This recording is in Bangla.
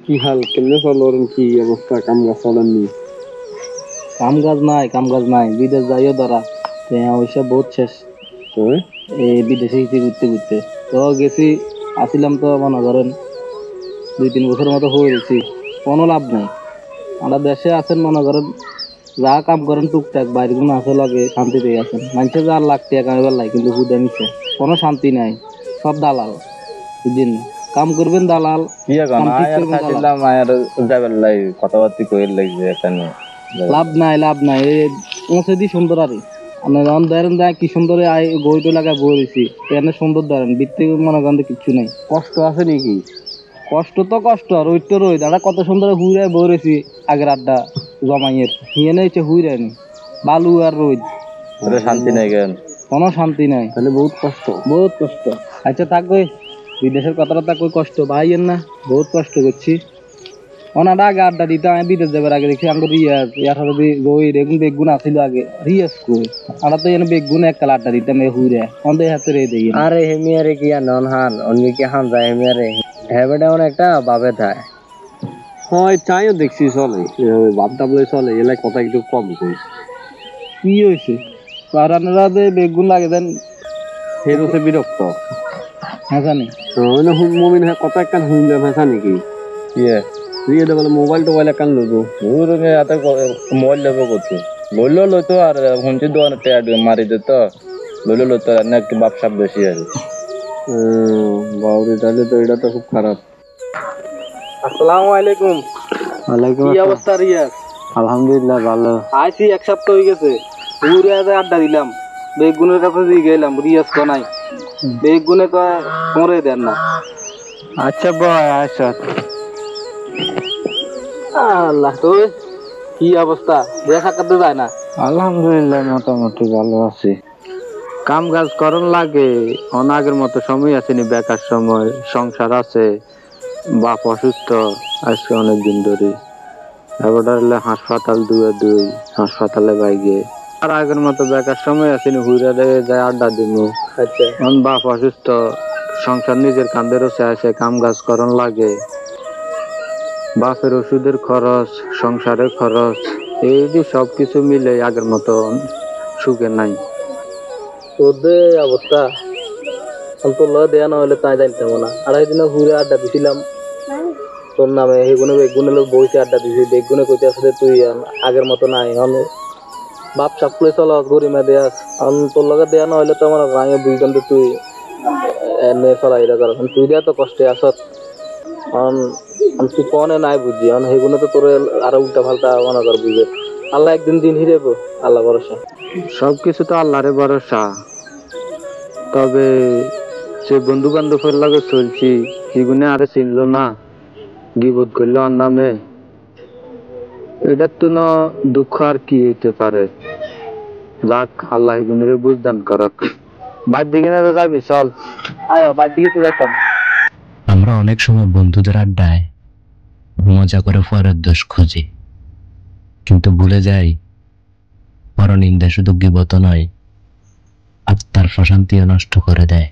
কি হাল কেমনে চলেন? কি অবস্থা? কাম কাজ চলেননি? কাম কাজ নাই বিদেশ যাইও ধরা ওইসব বহুত শেষ। তো এই বিদেশে গেছি ঘুরতে ঘুরতে, তো গেছি আসিলাম তো মনে করেন 2-3 বছর মতো হয়ে গেছি, কোনো লাভ নাই। আমরা দেশে আছেন মনে করেন যা কাম করেন টুকটাক বাইরে কোনো আসে লাগে শান্তিতে আছেন, মানুষের যা লাখ টাকা কামাইবার লাগে কিন্তু হুদে নিচ্ছে কোনো শান্তি নাই, সব দালাল বুঝছেন। কাম করবেন দালাল, কি এখন কাম ঠিক আয়ার করবেন দালাল। খাইছিলাম আয়ার যাবেন লাই কথাবার্তি কইর লাগছে এখানে লাভ নাই পৌঁছে দি সুন্দর আরে আমরা যখন ধরেন দেয় কি সুন্দর গইটো লাগায় বই রয়েছি এখানে সুন্দর ধরেন বৃত্তি মনে করেন কিচ্ছু নেই। কষ্ট আছে নাকি? কষ্ট তো কষ্ট, রোদ তো রোদ, আমরা কত সুন্দর হুইরায় বই রয়েছি আগের আড্ডা জমাইয়ের নিয়ে নেছে হুইরায়নি বালু আর রোদ, তোরে শান্তি নাই কেন? কোনো শান্তি নাই, তাহলে বহুত কষ্ট। বহুত কষ্ট। আচ্ছা থাকবে বিদেশের কথাটা কই কষ্ট ভাইয়ের না, বহুত কষ্ট করছি। ওনারা আগে আড্ডা দিতাম, আমি বিদেশ যাবার আগে দেখছি আমাকে রিয়াজ ইয়ার সাথে রই রেগুন বেগুন আসিল আগে রিয়াজ কই আমরা তো এনে বেগুন এককাল আড্ডা দিতাম এ হুইরে আমাদের হাতে রে দেই আরে হেমিয়ারে কি আর নন হান অন্য কি হান যায় হেমিয়ারে হ্যাবেটা একটা বাবে থাকে। হয় চাইও দেখছি চলে বাপটা বলে চলে এলাই কথা একটু কম কই। কি হয়েছে পারানোরা যে বেগুন লাগে দেন ফেরোসে বিরক্ত। হ্যাঁ জানি মমিন হ্যাঁ কথা একটা শুনলাম হ্যাঁ নাকি কি রিয়ে বলে মোবাইল টোবাইল একান লইবো। ওর হাতে মোবাইল লেবো কত লইলো লইতো আর শুনছি দোকান টেয়ার মারি দিত লইলো লইতো আর না একটু বাপ সাপ বেশি আছে। বাউরি তাহলে তো এটা তো খুব খারাপ। আসসালামু আলাইকুম। ওয়ালাইকুম কি আসসালাম। অবস্থা রিয়াজ? আলহামদুলিল্লাহ ভালো। আইছি এক সপ্তাহ হয়ে গেছে, ঘুরে আড্ডা দিলাম, বেগুনের কাছে দিয়ে গেলাম রিয়াজ কো নাই, বেগুনে কয় করে দেন না। আচ্ছা বয় আচ্ছা। আল্লাহ তো কি অবস্থা, দেখা করতে যায় না। আলহামদুলিল্লাহ মোটামুটি ভালো আছি। কাম কাজ করন লাগে, অনাগের মতো সময় আসেনি, বেকার সময়, সংসার আছে, বাপ অসুস্থ আজকে অনেকদিন ধরে, এবার হাসপাতাল দুই হাসপাতালে বাইগে আর আগের মতো বেকার সময় আসেনি, হুইরা যায় আড্ডা দিমু। আচ্ছা এখন বাপ অসুস্থ, সংসার নিজের কান্দেরও আছে, কাম কাজ করন লাগে, বাপের ওষুধের খরচ, সংসারের খরচ, এই যে সবকিছু মিলে আগের মতো সুখে নাই। তোদের অবস্থা তোর লগে দেয়া না হলে তাই জানতাম না। আড়াই দিনে ঘুরে আড্ডা দিছিলাম তোর নামে, সেগুনে বেগুনে লোক বইতে আড্ডা দিছি, বেগুনে কইতে আসলে তুই আগের মতো নাই, বাপ সাপলে চল গরিমা দেয়াস, তোর লগে দেয়া না হইলে তো আমার রাঙে বুঝতাম তো তুই এনে চলাই কর, তুই দেয়া তো কষ্টে আসত, তুই কনে নাই বুঝি সেগুলো তো তোর আরো উল্টা ফাল্টা মনে কর বুঝে। আল্লাহ একদিন দিন হিরেবো, আল্লাহ ভরসা। সবকিছু তো আল্লাহরে ভরসা, তবে সে বন্ধু বান্ধবের লগে চলছি সেগুনে আরে চিনল না, গিবত করলো ওর নামে, এটার তো না দুঃখ আর কি হইতে পারে। যাক আল্লাহ এগুনের বুঝদান করক। বাইর দিকে না যাবি চল, আয় বাইর দিকে তো দেখতাম। আমরা অনেক সময় বন্ধুদের আড্ডায় মজা করে পরের দোষ খুঁজি, কিন্তু ভুলে যাই পরনিন্দা শুধু গীবত নয়, আত্মার প্রশান্তিও নষ্ট করে দেয়।